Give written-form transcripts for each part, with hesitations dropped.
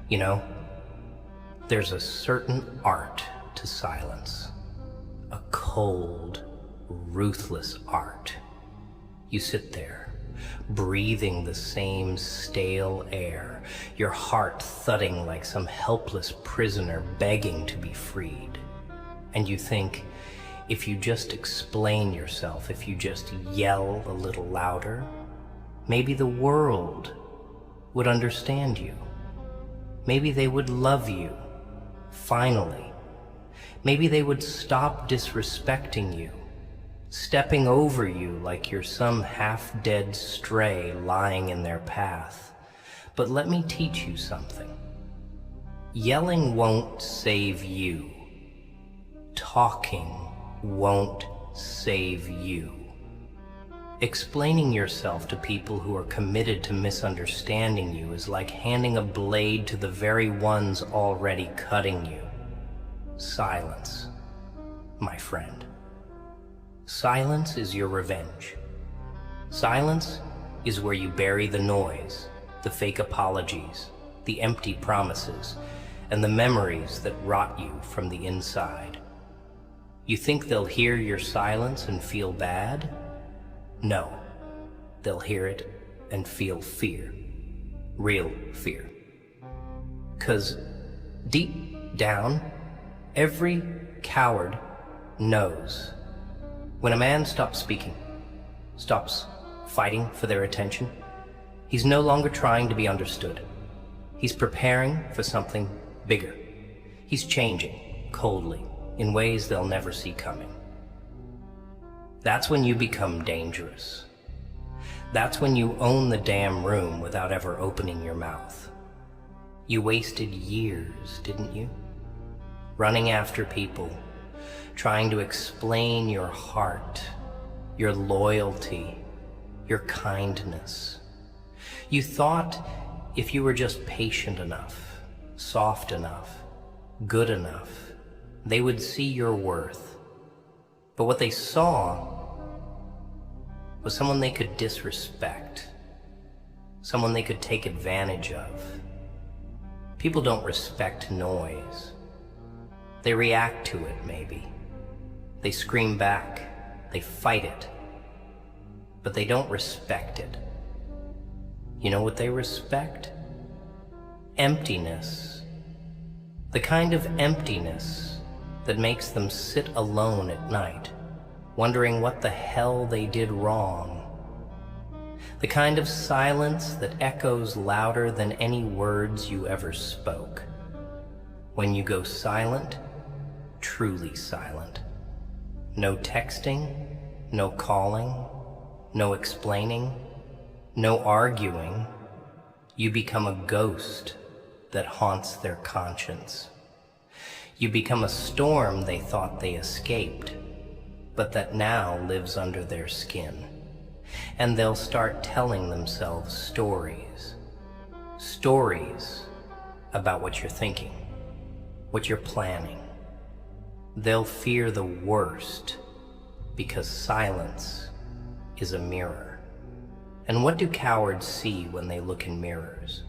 You know, there's a certain art to silence, a cold, ruthless art. You sit there, breathing the same stale air, your heart thudding like some helpless prisoner begging to be freed. And you think, if you just explain yourself, if you just yell a little louder, maybe the world would understand you. Maybe they would love you, finally. Maybe they would stop disrespecting you, stepping over you like you're some half-dead stray lying in their path. But let me teach you something. Yelling won't save you. Talking won't save you. Explaining yourself to people who are committed to misunderstanding you is like handing a blade to the very ones already cutting you. Silence, my friend. Silence is your revenge. Silence is where you bury the noise, the fake apologies, the empty promises, and the memories that rot you from the inside. You think they'll hear your silence and feel bad? No, they'll hear it and feel fear, real fear. 'Cause deep down, every coward knows when a man stops speaking, stops fighting for their attention, he's no longer trying to be understood. He's preparing for something bigger. He's changing coldly in ways they'll never see coming. That's when you become dangerous. That's when you own the damn room without ever opening your mouth. You wasted years, didn't you? Running after people, trying to explain your heart, your loyalty, your kindness. You thought if you were just patient enough, soft enough, good enough, they would see your worth. But what they saw was someone they could disrespect, someone they could take advantage of. People don't respect noise. They react to it, maybe. They scream back, they fight it, but they don't respect it. You know what they respect? Emptiness. The kind of emptiness that makes them sit alone at night, wondering what the hell they did wrong. The kind of silence that echoes louder than any words you ever spoke. When you go silent, truly silent. No texting, no calling, no explaining, no arguing. You become a ghost that haunts their conscience. You become a storm they thought they escaped, but that now lives under their skin. And they'll start telling themselves stories. Stories about what you're thinking, what you're planning. They'll fear the worst because silence is a mirror. And what do cowards see when they look in mirrors?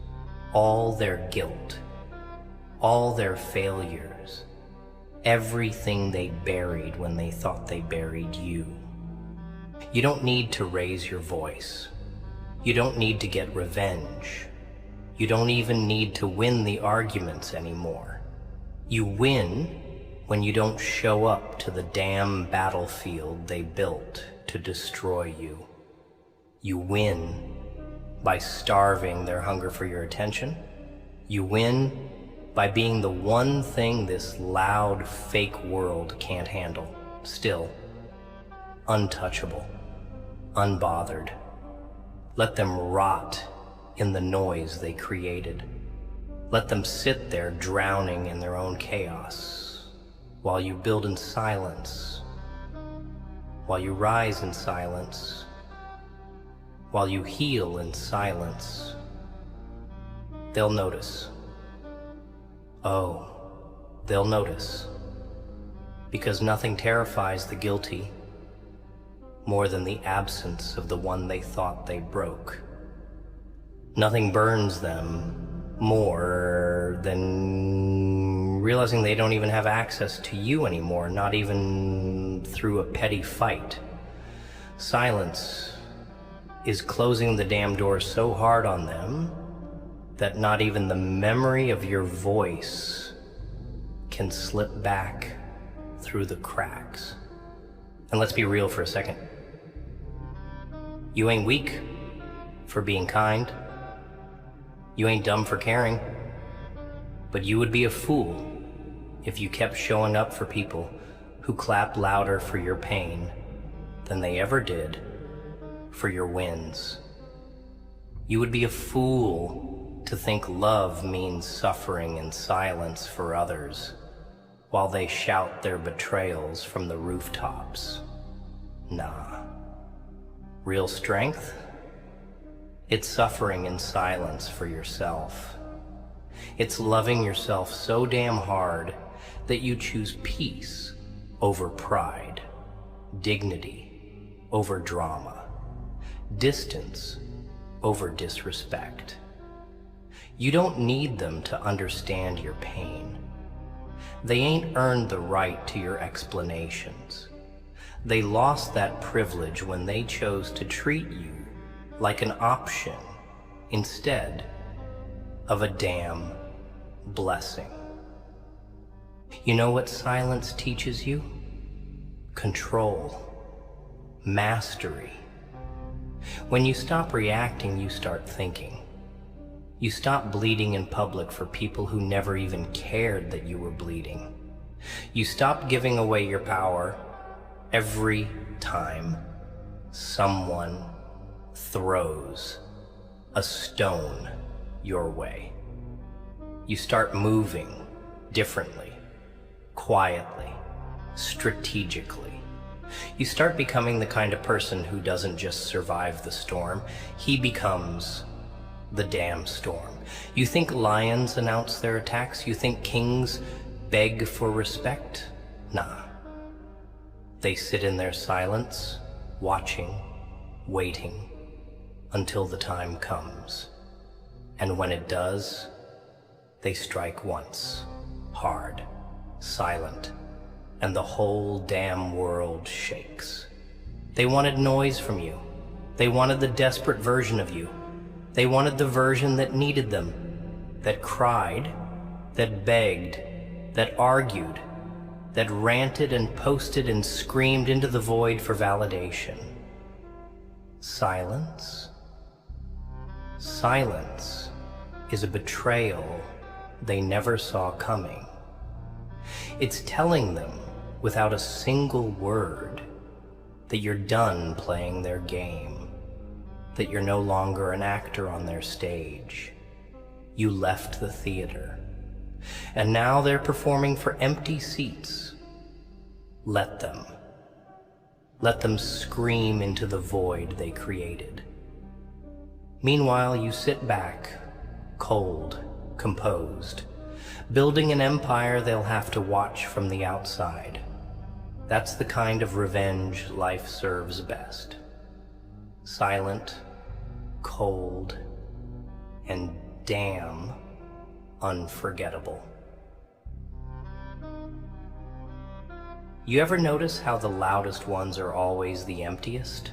All their guilt, all their failures, everything they buried when they thought they buried you. You don't need to raise your voice. You don't need to get revenge. You don't even need to win the arguments anymore. You win when you don't show up to the damn battlefield they built to destroy you. You win by starving their hunger for your attention. You win by being the one thing this loud, fake world can't handle. Still, untouchable, unbothered. Let them rot in the noise they created. Let them sit there drowning in their own chaos, while you build in silence, while you rise in silence, while you heal in silence. They'll notice. Oh, they'll notice. Because nothing terrifies the guilty more than the absence of the one they thought they broke. Nothing burns them more than realizing they don't even have access to you anymore, not even through a petty fight. Silence is closing the damn door so hard on them that not even the memory of your voice can slip back through the cracks. And let's be real for a second. You ain't weak for being kind. You ain't dumb for caring. But you would be a fool if you kept showing up for people who clapped louder for your pain than they ever did for your wins. You would be a fool to think love means suffering in silence for others while they shout their betrayals from the rooftops. Nah. Real strength? It's suffering in silence for yourself. It's loving yourself so damn hard that you choose peace over pride, dignity over drama, distance over disrespect. You don't need them to understand your pain. They ain't earned the right to your explanations. They lost that privilege when they chose to treat you like an option instead of a damn blessing. You know what silence teaches you? Control, mastery. When you stop reacting, you start thinking. You stop bleeding in public for people who never even cared that you were bleeding. You stop giving away your power every time someone throws a stone your way. You start moving differently, quietly, strategically. You start becoming the kind of person who doesn't just survive the storm, he becomes the damn storm. You think lions announce their attacks? You think kings beg for respect? Nah. They sit in their silence, watching, waiting, until the time comes. And when it does, they strike once, hard, silent, and the whole damn world shakes. They wanted noise from you. They wanted the desperate version of you. They wanted the version that needed them, that cried, that begged, that argued, that ranted and posted and screamed into the void for validation. Silence? Silence is a betrayal they never saw coming. It's telling them, without a single word, that you're done playing their game, that you're no longer an actor on their stage. You left the theater, and now they're performing for empty seats. Let them. Let them scream into the void they created. Meanwhile, you sit back, cold, composed, building an empire they'll have to watch from the outside. That's the kind of revenge life serves best. Silent, cold, and damn unforgettable. You ever notice how the loudest ones are always the emptiest?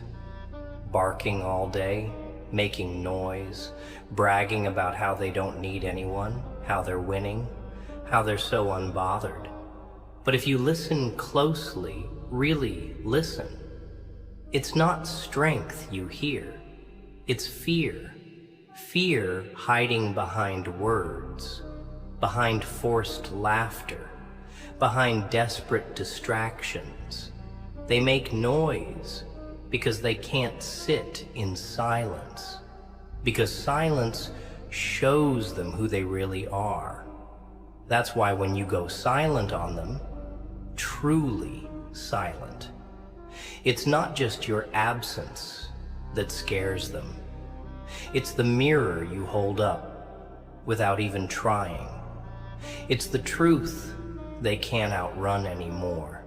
Barking all day, making noise, bragging about how they don't need anyone, how they're winning, how they're so unbothered. But if you listen closely, really listen, it's not strength you hear, it's fear. Fear hiding behind words, behind forced laughter, behind desperate distractions. They make noise because they can't sit in silence, because silence shows them who they really are. That's why when you go silent on them, truly silent, it's not just your absence that scares them. It's the mirror you hold up without even trying. It's the truth they can't outrun anymore.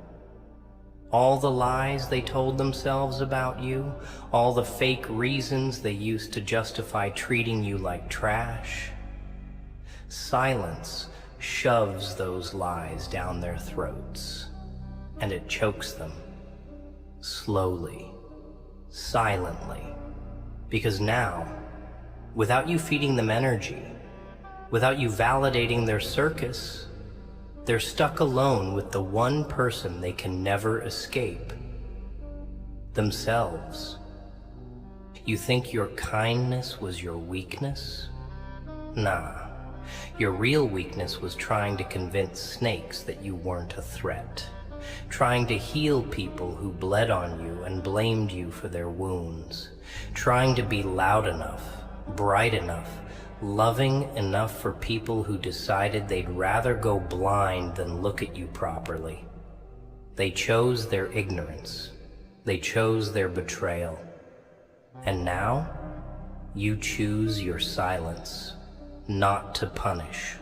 All the lies they told themselves about you, all the fake reasons they used to justify treating you like trash. Silence shoves those lies down their throats, and it chokes them, slowly, silently. Because now, without you feeding them energy, without you validating their circus, they're stuck alone with the one person they can never escape, themselves. You think your kindness was your weakness? Nah. Your real weakness was trying to convince snakes that you weren't a threat, trying to heal people who bled on you and blamed you for their wounds, trying to be loud enough, bright enough, loving enough for people who decided they'd rather go blind than look at you properly. They chose their ignorance. They chose their betrayal. And now, you choose your silence. Not to punish,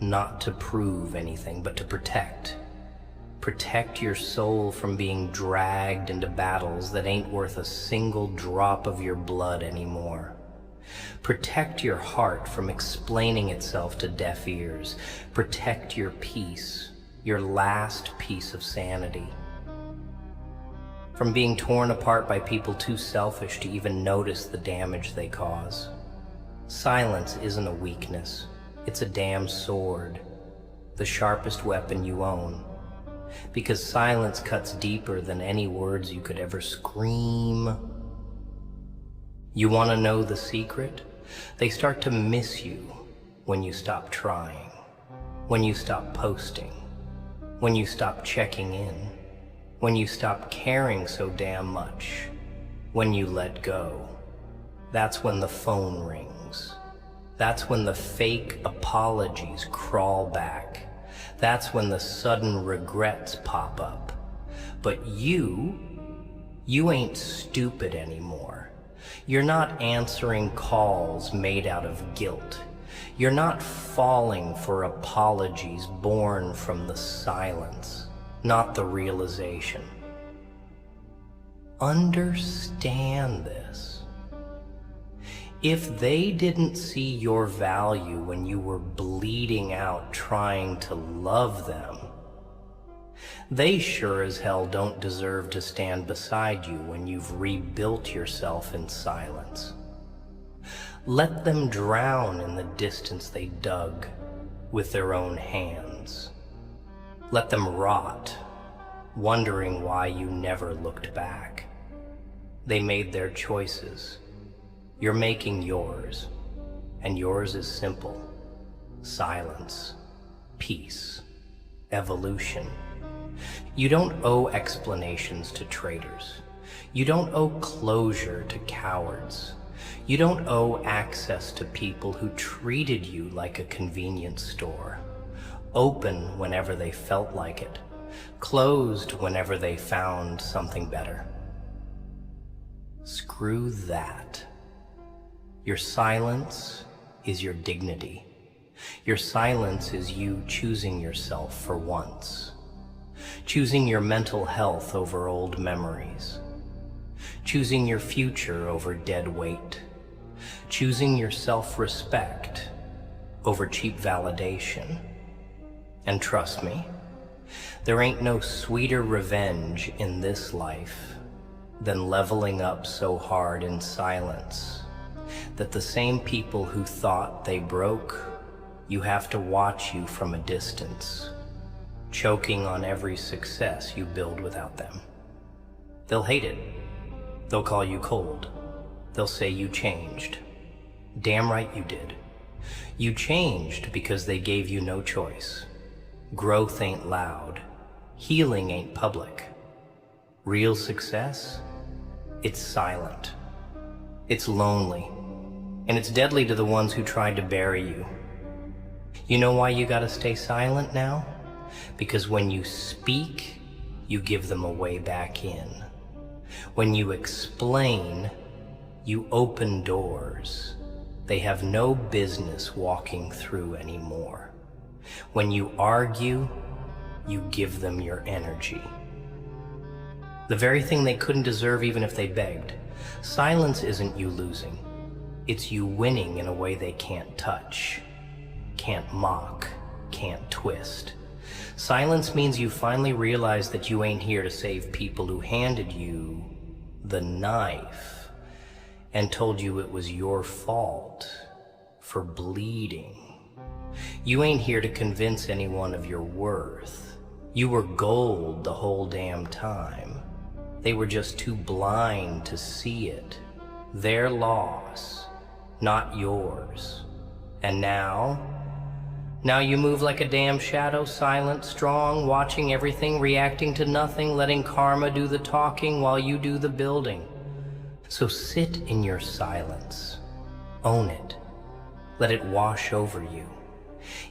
not to prove anything, but to protect. Protect your soul from being dragged into battles that ain't worth a single drop of your blood anymore. Protect your heart from explaining itself to deaf ears. Protect your peace, your last piece of sanity. From being torn apart by people too selfish to even notice the damage they cause. Silence isn't a weakness, it's a damn sword, the sharpest weapon you own. Because silence cuts deeper than any words you could ever scream. You want to know the secret? They start to miss you when you stop trying, when you stop posting, when you stop checking in, when you stop caring so damn much, when you let go. That's when the phone rings. That's when the fake apologies crawl back. That's when the sudden regrets pop up. But you ain't stupid anymore. You're not answering calls made out of guilt. You're not falling for apologies born from the silence, not the realization. Understand this. If they didn't see your value when you were bleeding out trying to love them, they sure as hell don't deserve to stand beside you when you've rebuilt yourself in silence. Let them drown in the distance they dug with their own hands. Let them rot, wondering why you never looked back. They made their choices. You're making yours, and yours is simple. Silence, peace, evolution. You don't owe explanations to traitors. You don't owe closure to cowards. You don't owe access to people who treated you like a convenience store. Open whenever they felt like it. Closed whenever they found something better. Screw that. Your silence is your dignity. Your silence is you choosing yourself for once. Choosing your mental health over old memories. Choosing your future over dead weight. Choosing your self-respect over cheap validation. And trust me, there ain't no sweeter revenge in this life than leveling up so hard in silence that the same people who thought they broke, you have to watch you from a distance, choking on every success you build without them. They'll hate it. They'll call you cold. They'll say you changed. Damn right you did. You changed because they gave you no choice. Growth ain't loud. Healing ain't public. Real success? It's silent. It's lonely. And it's deadly to the ones who tried to bury you. You know why you gotta stay silent now? Because when you speak, you give them a way back in. When you explain, you open doors they have no business walking through anymore. When you argue, you give them your energy. The very thing they couldn't deserve even if they begged. Silence isn't you losing. It's you winning in a way they can't touch, can't mock, can't twist. Silence means you finally realize that you ain't here to save people who handed you the knife and told you it was your fault for bleeding. You ain't here to convince anyone of your worth. You were gold the whole damn time. They were just too blind to see it. Their loss, not yours. And now you move like a damn shadow, silent, strong, watching everything, reacting to nothing, letting karma do the talking while you do the building. So sit in your silence. Own it. Let it wash over you.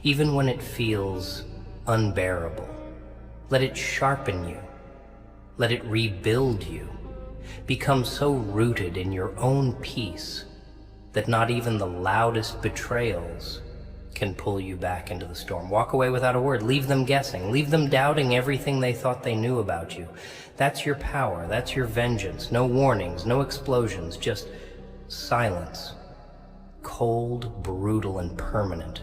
Even when it feels unbearable. Let it sharpen you. Let it rebuild you. Become so rooted in your own peace that not even the loudest betrayals can pull you back into the storm. Walk away without a word. Leave them guessing. Leave them doubting everything they thought they knew about you. That's your power. That's your vengeance. No warnings, no explosions, just silence. Cold, brutal, and permanent.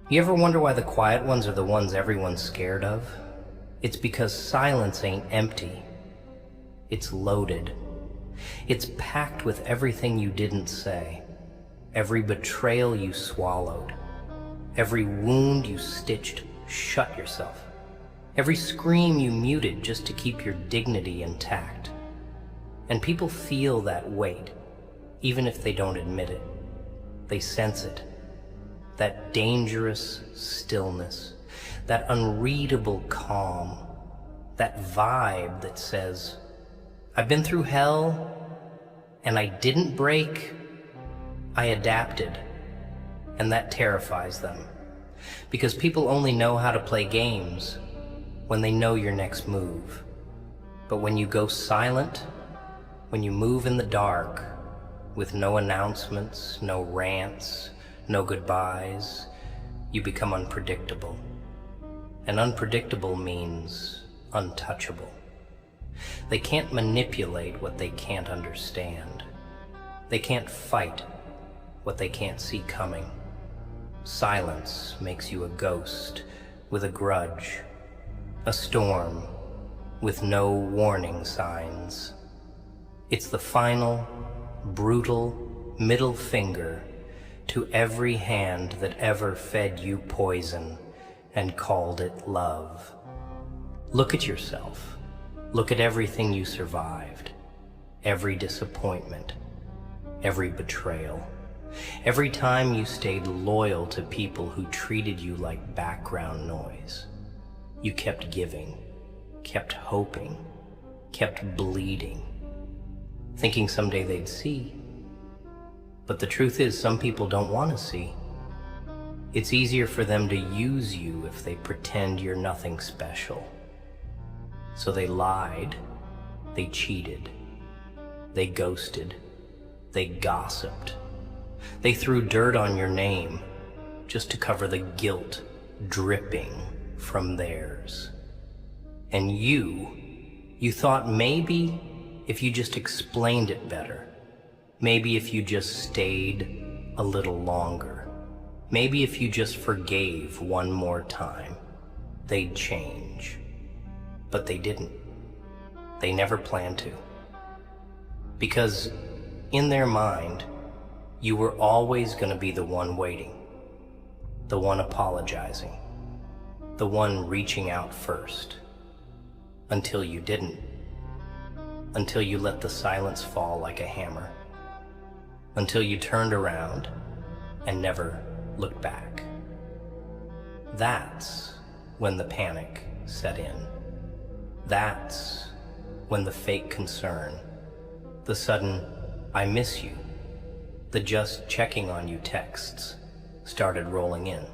You ever wonder why the quiet ones are the ones everyone's scared of? It's because silence ain't empty. It's loaded. It's packed with everything you didn't say, every betrayal you swallowed, every wound you stitched shut yourself, every scream you muted just to keep your dignity intact. And people feel that weight, even if they don't admit it. They sense it. That dangerous stillness, that unreadable calm, that vibe that says, I've been through hell, and I didn't break, I adapted. And that terrifies them. Because people only know how to play games when they know your next move. But when you go silent, when you move in the dark, with no announcements, no rants, no goodbyes, you become unpredictable. And unpredictable means untouchable. They can't manipulate what they can't understand. They can't fight what they can't see coming. Silence makes you a ghost with a grudge, a storm with no warning signs. It's the final, brutal middle finger to every hand that ever fed you poison and called it love. Look at yourself. Look at everything you survived, every disappointment, every betrayal, every time you stayed loyal to people who treated you like background noise. You kept giving, kept hoping, kept bleeding, thinking someday they'd see. But the truth is, some people don't want to see. It's easier for them to use you if they pretend you're nothing special. So they lied, they cheated, they ghosted, they gossiped, they threw dirt on your name just to cover the guilt dripping from theirs. And you thought maybe if you just explained it better, maybe if you just stayed a little longer, maybe if you just forgave one more time, they'd change. But they didn't. They never planned to. Because in their mind, you were always going to be the one waiting, the one apologizing, the one reaching out first, until you didn't, until you let the silence fall like a hammer, until you turned around and never looked back. That's when the panic set in. That's when the fake concern, the sudden, I miss you, the just checking on you texts started rolling in.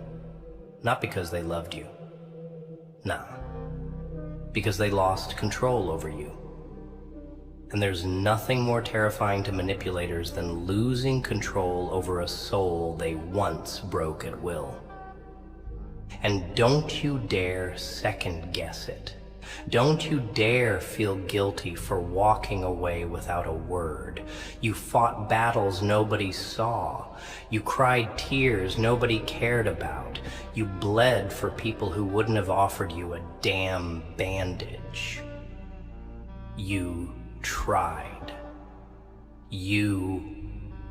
Not because they loved you. Nah. Because they lost control over you. And there's nothing more terrifying to manipulators than losing control over a soul they once broke at will. And don't you dare second guess it. Don't you dare feel guilty for walking away without a word. You fought battles nobody saw. You cried tears nobody cared about. You bled for people who wouldn't have offered you a damn bandage. You tried. You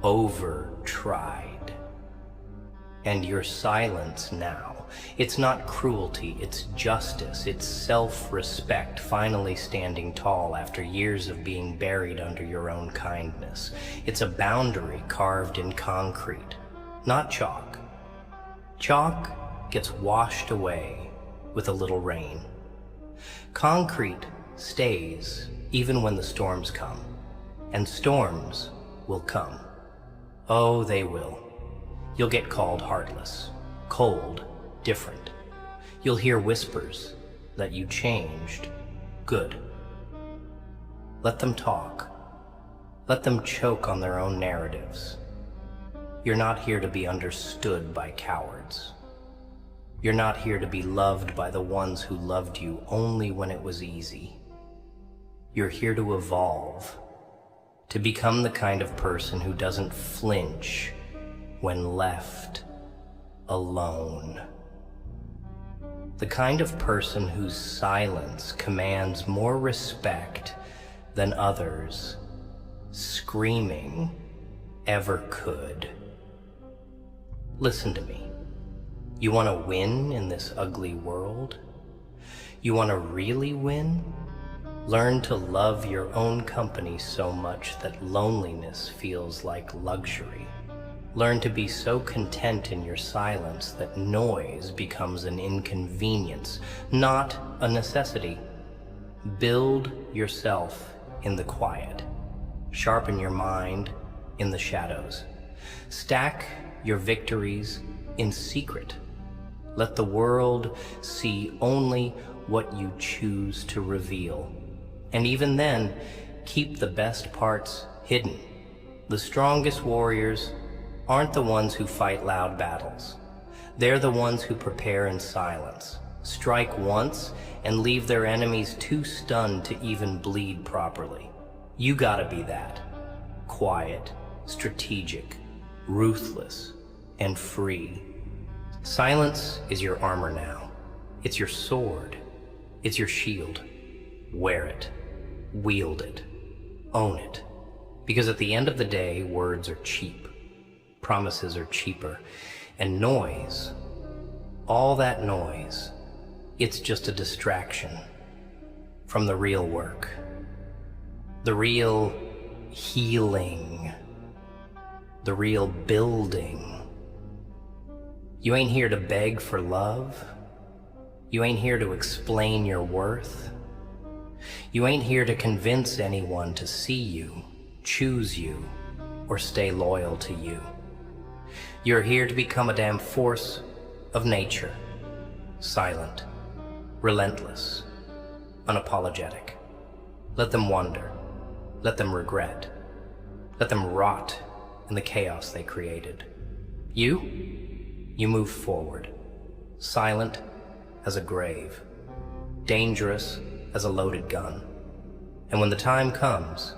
over-tried. And your silence now, it's not cruelty, it's justice, it's self-respect finally standing tall after years of being buried under your own kindness. It's a boundary carved in concrete, not chalk. Chalk gets washed away with a little rain. Concrete stays even when the storms come, and storms will come. Oh, they will. You'll get called heartless, cold, different. You'll hear whispers that you changed. Good. Let them talk. Let them choke on their own narratives. You're not here to be understood by cowards. You're not here to be loved by the ones who loved you only when it was easy. You're here to evolve, to become the kind of person who doesn't flinch when left alone. The kind of person whose silence commands more respect than others screaming ever could. Listen to me. You want to win in this ugly world? You want to really win? Learn to love your own company so much that loneliness feels like luxury. Learn to be so content in your silence that noise becomes an inconvenience, not a necessity. Build yourself in the quiet. Sharpen your mind in the shadows. Stack your victories in secret. Let the world see only what you choose to reveal. And even then, keep the best parts hidden. The strongest warriors aren't the ones who fight loud battles. They're the ones who prepare in silence, strike once, and leave their enemies too stunned to even bleed properly. You gotta be that. Quiet, strategic, ruthless, and free. Silence is your armor now. It's your sword. It's your shield. Wear it. Wield it. Own it. Because at the end of the day, words are cheap. Promises are cheaper. And noise, all that noise, it's just a distraction from the real work. The real healing. The real building. You ain't here to beg for love. You ain't here to explain your worth. You ain't here to convince anyone to see you, choose you, or stay loyal to you. You're here to become a damn force of nature, silent, relentless, unapologetic. Let them wonder, let them regret, let them rot in the chaos they created. You move forward, silent as a grave, dangerous as a loaded gun. And when the time comes,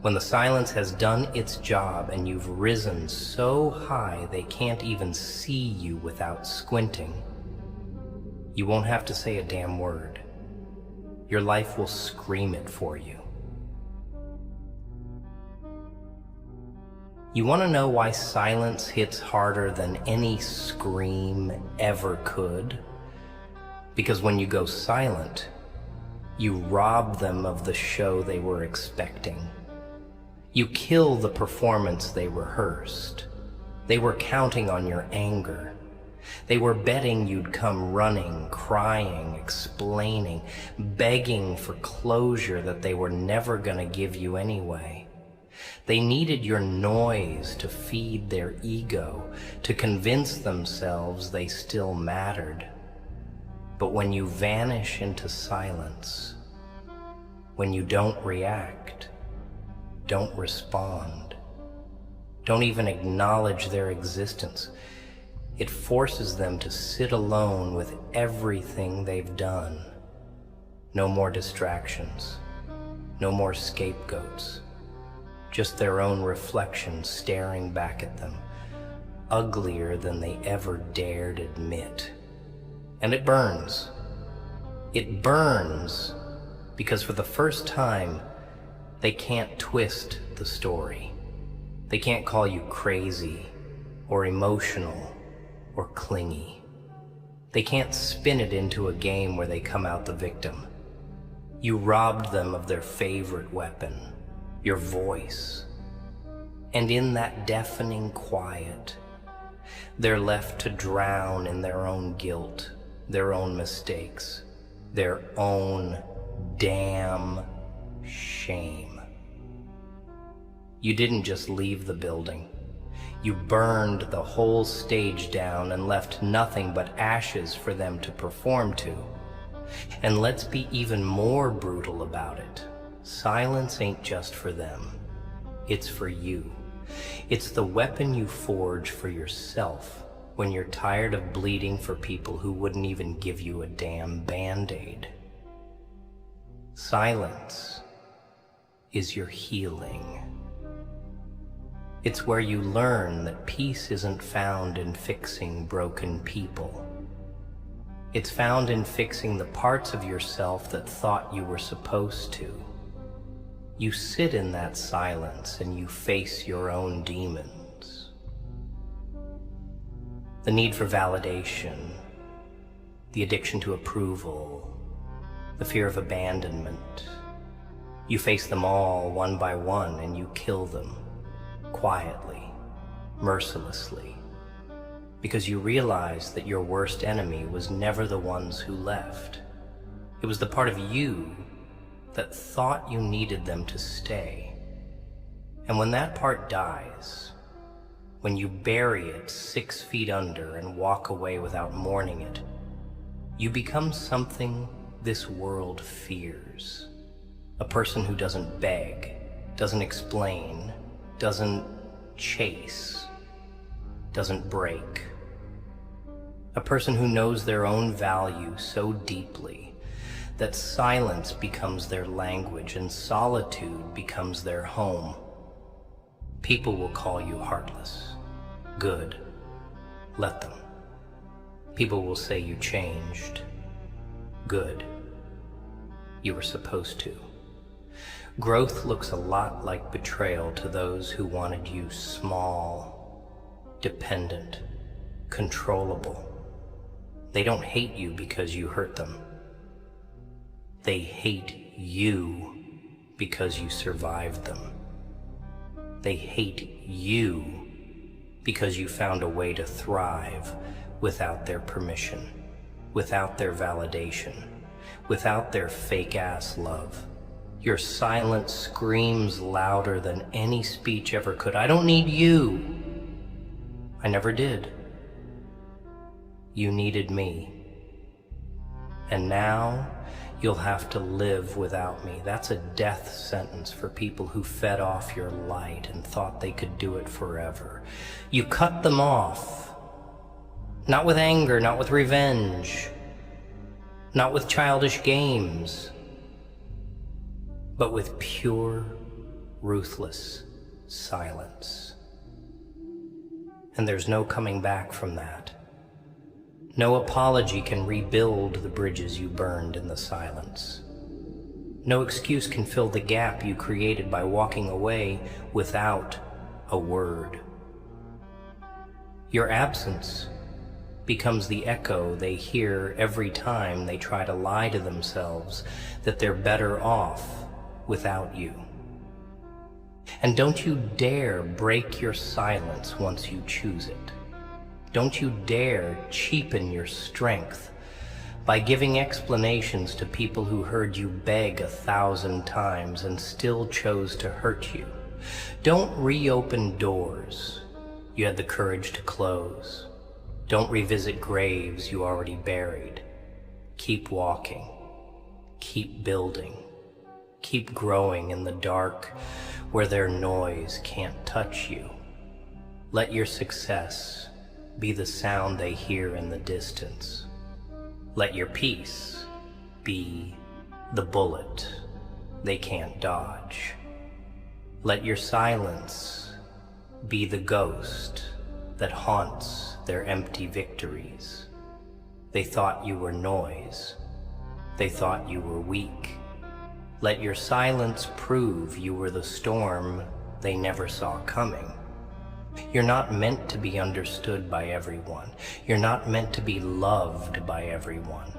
when the silence has done its job and you've risen so high they can't even see you without squinting, you won't have to say a damn word. Your life will scream it for you. You want to know why silence hits harder than any scream ever could? Because when you go silent, you rob them of the show they were expecting. You kill the performance they rehearsed. They were counting on your anger. They were betting you'd come running, crying, explaining, begging for closure that they were never gonna give you anyway. They needed your noise to feed their ego, to convince themselves they still mattered. But when you vanish into silence, when you don't react, don't respond, don't even acknowledge their existence, It forces them to sit alone with everything they've done. No more distractions, no more scapegoats, just their own reflection staring back at them, uglier than they ever dared admit. And it burns. It burns because for the first time, they can't twist the story. They can't call you crazy or emotional or clingy. They can't spin it into a game where they come out the victim. You robbed them of their favorite weapon, your voice. And in that deafening quiet, they're left to drown in their own guilt, their own mistakes, their own damn shame. You didn't just leave the building. You burned the whole stage down and left nothing but ashes for them to perform to. And let's be even more brutal about it. Silence ain't just for them. It's for you. It's the weapon you forge for yourself when you're tired of bleeding for people who wouldn't even give you a damn Band-Aid. Silence is your healing. It's where you learn that peace isn't found in fixing broken people. It's found in fixing the parts of yourself that thought you were supposed to. You sit in that silence and you face your own demons. The need for validation, the addiction to approval, the fear of abandonment. You face them all one by one and you kill them, quietly, mercilessly, because you realize that your worst enemy was never the ones who left. It was the part of you that thought you needed them to stay. And when that part dies, when you bury it 6 feet under and walk away without mourning it, you become something this world fears. A person who doesn't beg, doesn't explain, doesn't chase, doesn't break. A person who knows their own value so deeply that silence becomes their language and solitude becomes their home. People will call you heartless. Good. Let them. People will say you changed. Good. You were supposed to. Growth looks a lot like betrayal to those who wanted you small, dependent, controllable. They don't hate you because you hurt them. They hate you because you survived them. They hate you because you found a way to thrive without their permission, without their validation, without their fake-ass love. Your silence screams louder than any speech ever could. I don't need you. I never did. You needed me. And now you'll have to live without me. That's a death sentence for people who fed off your light and thought they could do it forever. You cut them off. Not with anger, not with revenge, not with childish games, but with pure, ruthless silence. And there's no coming back from that. No apology can rebuild the bridges you burned in the silence. No excuse can fill the gap you created by walking away without a word. Your absence becomes the echo they hear every time they try to lie to themselves that they're better off without you. And don't you dare break your silence once you choose it. Don't you dare cheapen your strength by giving explanations to people who heard you beg 1,000 times and still chose to hurt you. Don't reopen doors you had the courage to close. Don't revisit graves you already buried. Keep walking. Keep building. Keep growing in the dark where their noise can't touch you. Let your success be the sound they hear in the distance. Let your peace be the bullet they can't dodge. Let your silence be the ghost that haunts their empty victories. They thought you were noise. They thought you were weak. Let your silence prove you were the storm they never saw coming. You're not meant to be understood by everyone. You're not meant to be loved by everyone.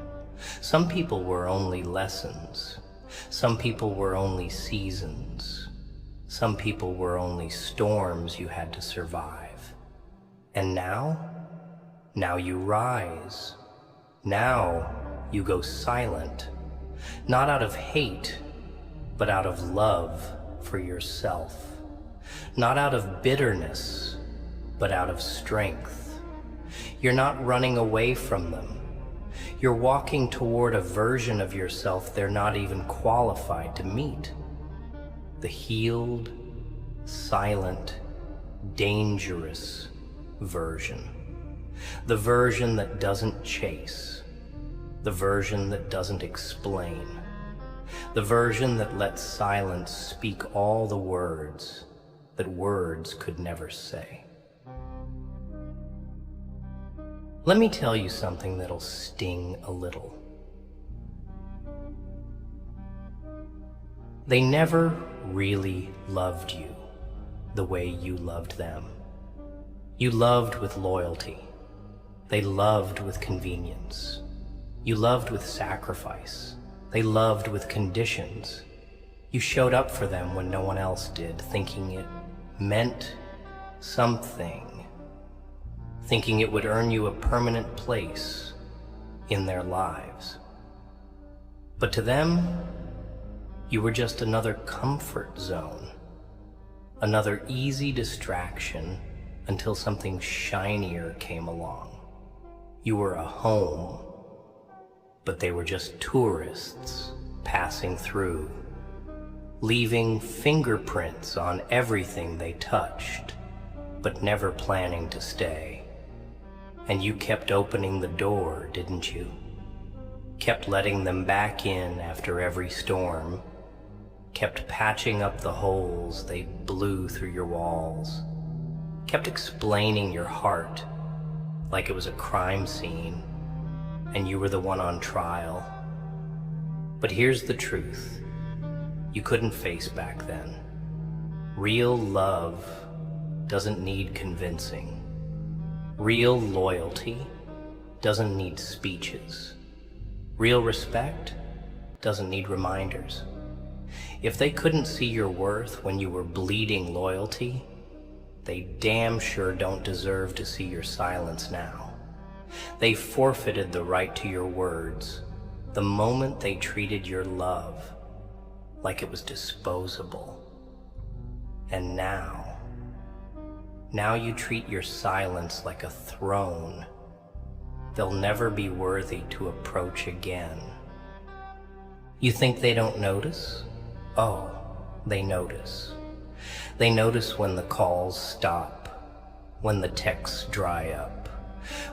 Some people were only lessons. Some people were only seasons. Some people were only storms you had to survive. And now you rise. Now you go silent, not out of hate, but out of love for yourself. Not out of bitterness, but out of strength. You're not running away from them. You're walking toward a version of yourself they're not even qualified to meet. The healed, silent, dangerous version. The version that doesn't chase. The version that doesn't explain. The version that lets silence speak all the words that words could never say. Let me tell you something that'll sting a little. They never really loved you the way you loved them. You loved with loyalty. They loved with convenience. You loved with sacrifice. They loved with conditions. You showed up for them when no one else did, thinking it meant something. Thinking it would earn you a permanent place in their lives. But to them, you were just another comfort zone, another easy distraction until something shinier came along. You were a home, but they were just tourists passing through, leaving fingerprints on everything they touched, but never planning to stay. And you kept opening the door, didn't you? Kept letting them back in after every storm, kept patching up the holes they blew through your walls, kept explaining your heart like it was a crime scene and you were the one on trial. But here's the truth. You couldn't face back then. Real love doesn't need convincing. Real loyalty doesn't need speeches. Real respect doesn't need reminders. If they couldn't see your worth when you were bleeding loyalty, they damn sure don't deserve to see your silence now. They forfeited the right to your words the moment they treated your love like it was disposable. And now you treat your silence like a throne they'll never be worthy to approach again. You think they don't notice? Oh, they notice. They notice when the calls stop, when the texts dry up,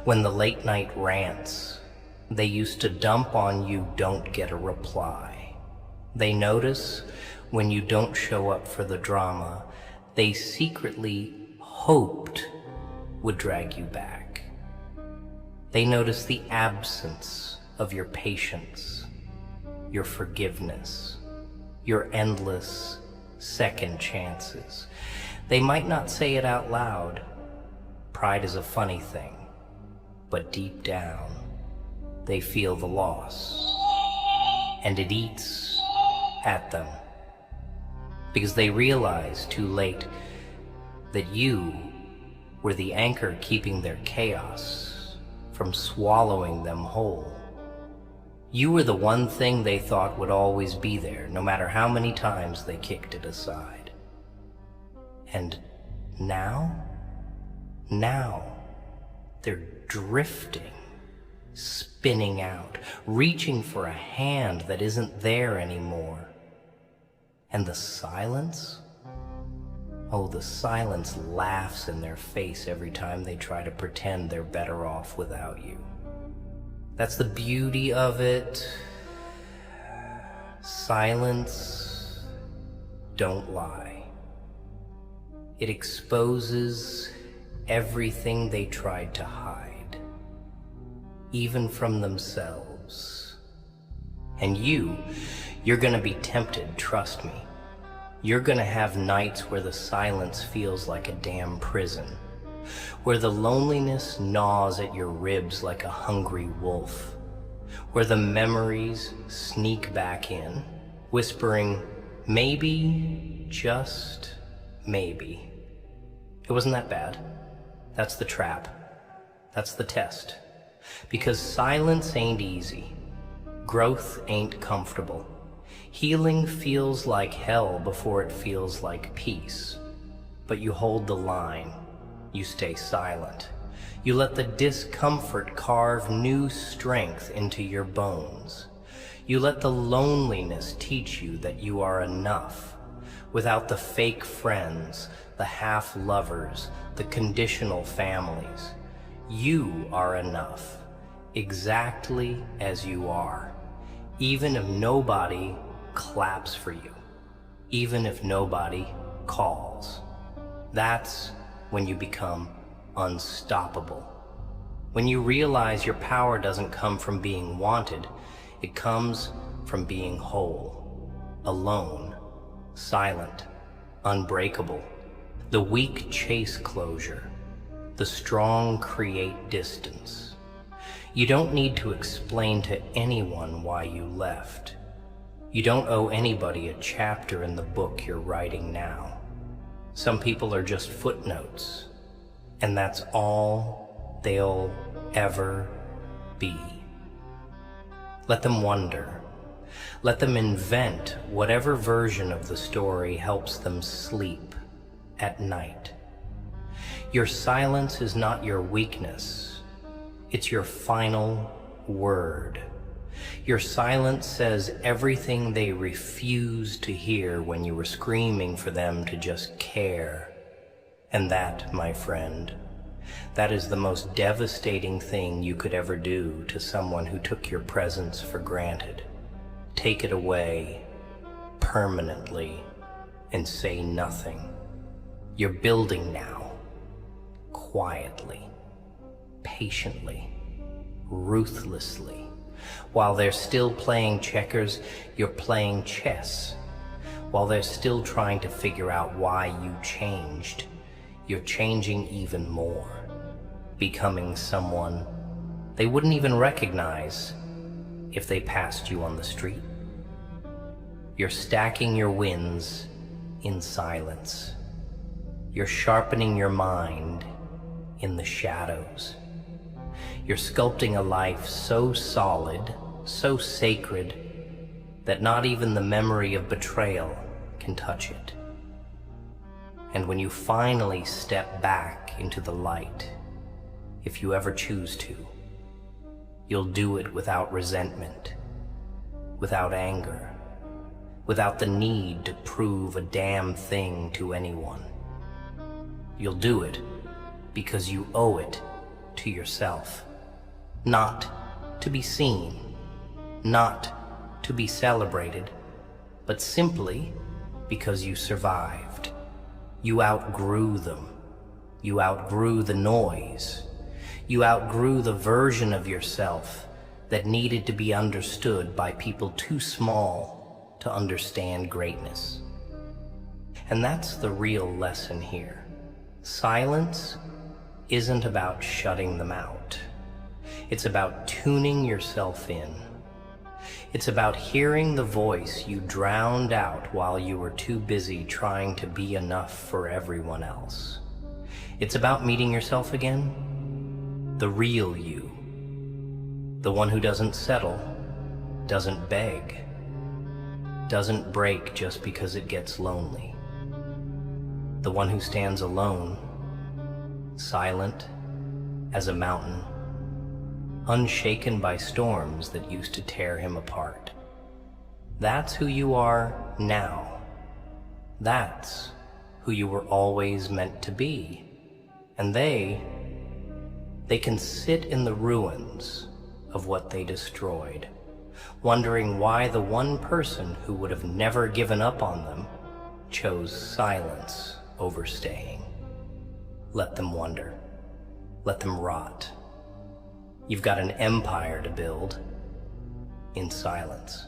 when the late night rants they used to dump on you don't get a reply. They notice when you don't show up for the drama they secretly hoped would drag you back. They notice the absence of your patience, your forgiveness, your endless second chances. They might not say it out loud. Pride is a funny thing, but deep down, they feel the loss, and it eats at them, because they realize too late that you were the anchor keeping their chaos from swallowing them whole. You were the one thing they thought would always be there, no matter how many times they kicked it aside. And now they're drifting, spinning out, reaching for a hand that isn't there anymore. And the silence? Oh, the silence laughs in their face every time they try to pretend they're better off without you. That's the beauty of it. Silence don't lie. It exposes everything they tried to hide, even from themselves. And you're gonna be tempted, trust me. You're gonna have nights where the silence feels like a damn prison, where the loneliness gnaws at your ribs like a hungry wolf, where the memories sneak back in, whispering, maybe, just maybe. It wasn't that bad. That's the trap. That's the test. Because silence ain't easy. Growth ain't comfortable. Healing feels like hell before it feels like peace. But you hold the line. You stay silent. You let the discomfort carve new strength into your bones. You let the loneliness teach you that you are enough, without the fake friends, the half-lovers, the conditional families. You are enough, exactly as you are, even if nobody claps for you, even if nobody calls. That's when you become unstoppable. When you realize your power doesn't come from being wanted, it comes from being whole, alone, silent, unbreakable. The weak chase closure, the strong create distance. You don't need to explain to anyone why you left. You don't owe anybody a chapter in the book you're writing now. Some people are just footnotes, and that's all they'll ever be. Let them wonder. Let them invent whatever version of the story helps them sleep at night. Your silence is not your weakness. It's your final word. Your silence says everything they refused to hear when you were screaming for them to just care. And that, my friend, that is the most devastating thing you could ever do to someone who took your presence for granted. Take it away permanently and say nothing. You're building now, quietly, patiently, ruthlessly. While they're still playing checkers, you're playing chess. While they're still trying to figure out why you changed, you're changing even more, becoming someone they wouldn't even recognize if they passed you on the street. You're stacking your wins in silence. You're sharpening your mind in the shadows. You're sculpting a life so solid, so sacred, that not even the memory of betrayal can touch it. And when you finally step back into the light, if you ever choose to, you'll do it without resentment, without anger, without the need to prove a damn thing to anyone. You'll do it because you owe it to yourself. Not to be seen, not to be celebrated, but simply because you survived. You outgrew them. You outgrew the noise. You outgrew the version of yourself that needed to be understood by people too small to understand greatness. And that's the real lesson here. Silence isn't about shutting them out. It's about tuning yourself in. It's about hearing the voice you drowned out while you were too busy trying to be enough for everyone else. It's about meeting yourself again, the real you, the one who doesn't settle, doesn't beg, doesn't break just because it gets lonely, the one who stands alone, silent as a mountain, unshaken by storms that used to tear him apart. That's who you are now. That's who you were always meant to be. And they can sit in the ruins of what they destroyed, wondering why the one person who would have never given up on them chose silence over staying. Let them wonder. Let them rot. You've got an empire to build in silence.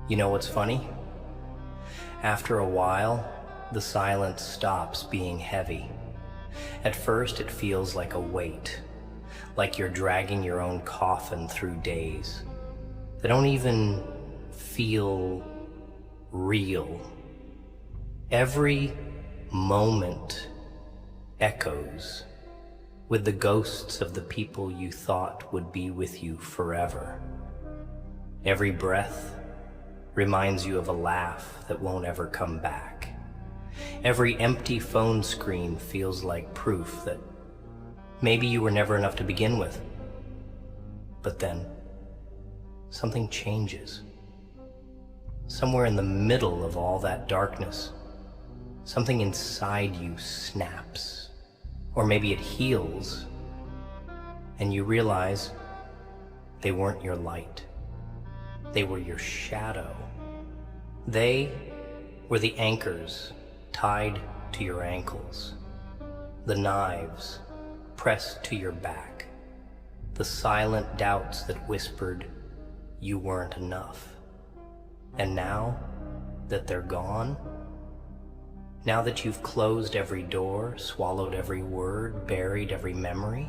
You know what's funny? After a while, the silence stops being heavy. At first, it feels like a weight, like you're dragging your own coffin through days that don't even feel real. Every moment echoes with the ghosts of the people you thought would be with you forever. Every breath reminds you of a laugh that won't ever come back. Every empty phone screen feels like proof that maybe you were never enough to begin with. But then, something changes. Somewhere in the middle of all that darkness, something inside you snaps. Or maybe it heals, and you realize they weren't your light. They were your shadow. They were the anchors tied to your ankles, the knives pressed to your back, the silent doubts that whispered you weren't enough. And now that they're gone, now that you've closed every door, swallowed every word, buried every memory,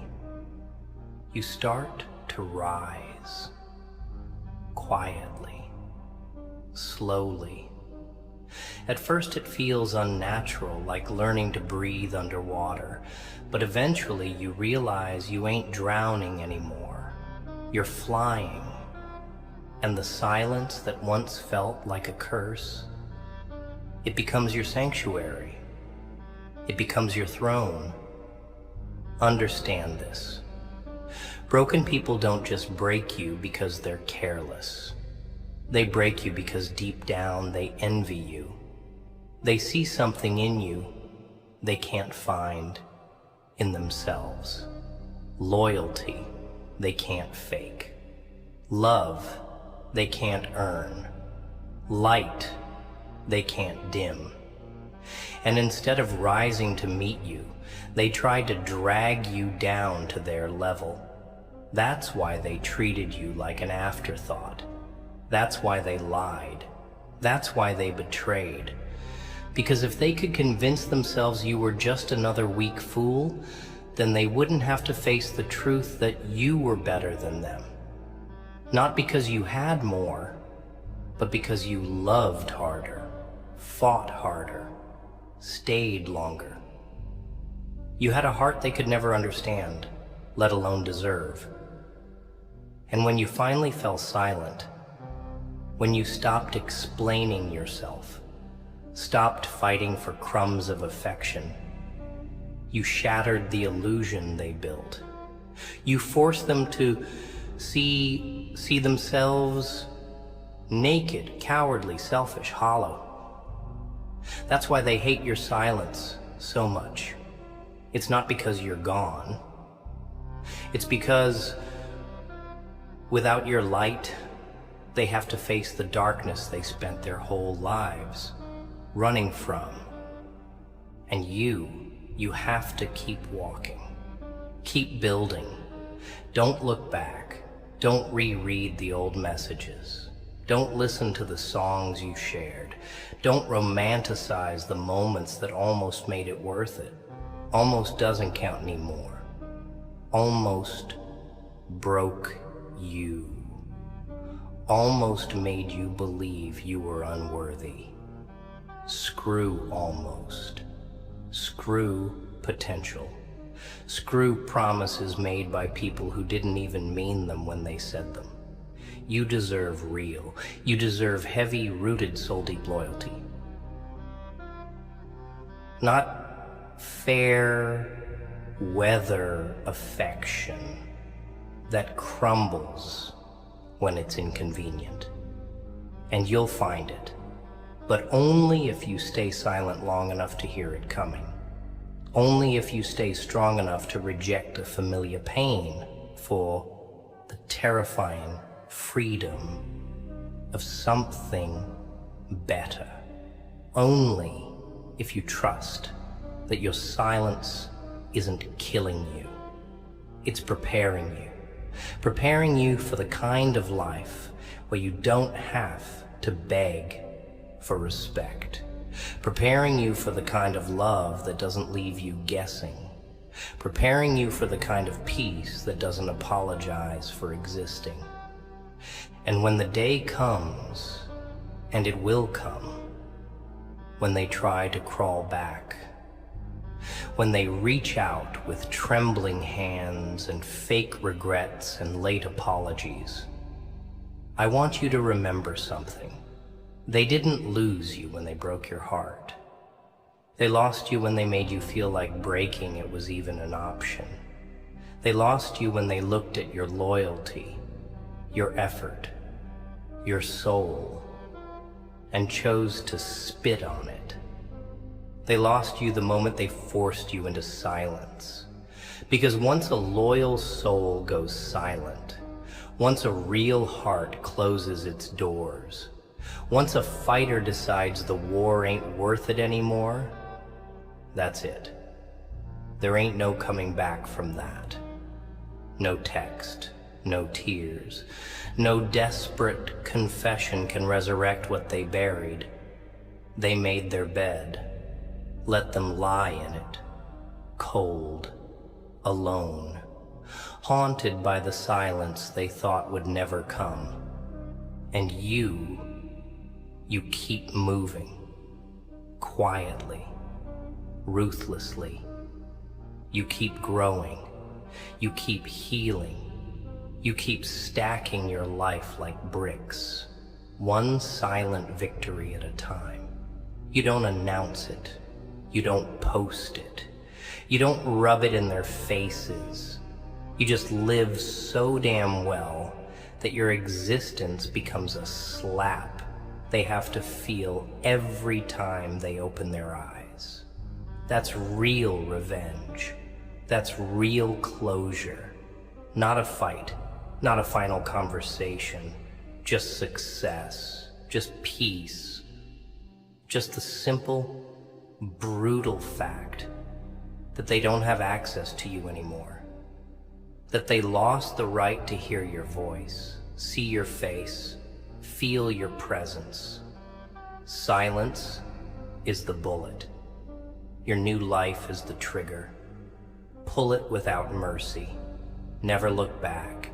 you start to rise, quietly, slowly. At first it feels unnatural, like learning to breathe underwater, but eventually you realize you ain't drowning anymore. You're flying, and the silence that once felt like a curse, it becomes your sanctuary. It becomes your throne. Understand this. Broken people don't just break you because they're careless. They break you because deep down they envy you. They see something in you they can't find in themselves. Loyalty they can't fake. Love they can't earn. Light they can't dim. And instead of rising to meet you, they try to drag you down to their level. That's why they treated you like an afterthought. That's why they lied. That's why they betrayed. Because if they could convince themselves you were just another weak fool, then they wouldn't have to face the truth that you were better than them. Not because you had more, but because you loved harder, fought harder, stayed longer. You had a heart they could never understand, let alone deserve. And when you finally fell silent, when you stopped explaining yourself, stopped fighting for crumbs of affection, you shattered the illusion they built. You forced them to see themselves naked, cowardly, selfish, hollow. That's why they hate your silence so much. It's not because you're gone. It's because without your light, they have to face the darkness they spent their whole lives running from. And you have to keep walking. Keep building. Don't look back. Don't reread the old messages. Don't listen to the songs you shared. Don't romanticize the moments that almost made it worth it. Almost doesn't count anymore. Almost broke you. Almost made you believe you were unworthy. Screw almost. Screw potential. Screw promises made by people who didn't even mean them when they said them. You deserve real. You deserve heavy-rooted soul-deep loyalty. Not fair weather affection that crumbles when it's inconvenient. And you'll find it. but only if you stay silent long enough to hear it coming. Only if you stay strong enough to reject a familiar pain for the terrifying freedom of something better. Only if you trust that your silence isn't killing you. It's preparing you for the kind of life where you don't have to beg for respect. Preparing you for the kind of love that doesn't leave you guessing. Preparing you for the kind of peace that doesn't apologize for existing. And when the day comes, and it will come, when they try to crawl back, when they reach out with trembling hands and fake regrets and late apologies, I want you to remember something. They didn't lose you when they broke your heart. They lost you when they made you feel like breaking it was even an option. They lost you when they looked at your loyalty, your effort, your soul, and chose to spit on it. They lost you the moment they forced you into silence. Because once a loyal soul goes silent, once a real heart closes its doors, once a fighter decides the war ain't worth it anymore, that's it. There ain't no coming back from that. No text, no tears, no desperate confession can resurrect what they buried. They made their bed. Let them lie in it, cold, alone, haunted by the silence they thought would never come. And you keep moving, quietly, ruthlessly. You keep growing, you keep healing, you keep stacking your life like bricks, one silent victory at a time. You don't announce it. You don't post it. You don't rub it in their faces. You just live so damn well that your existence becomes a slap they have to feel every time they open their eyes. That's real revenge. That's real closure. Not a fight, not a final conversation, just success, just peace, just the simple, brutal fact that they don't have access to you anymore, that they lost the right to hear your voice, see your face, feel your presence. Silence is the bullet. Your new life is the trigger. Pull it without mercy. Never look back.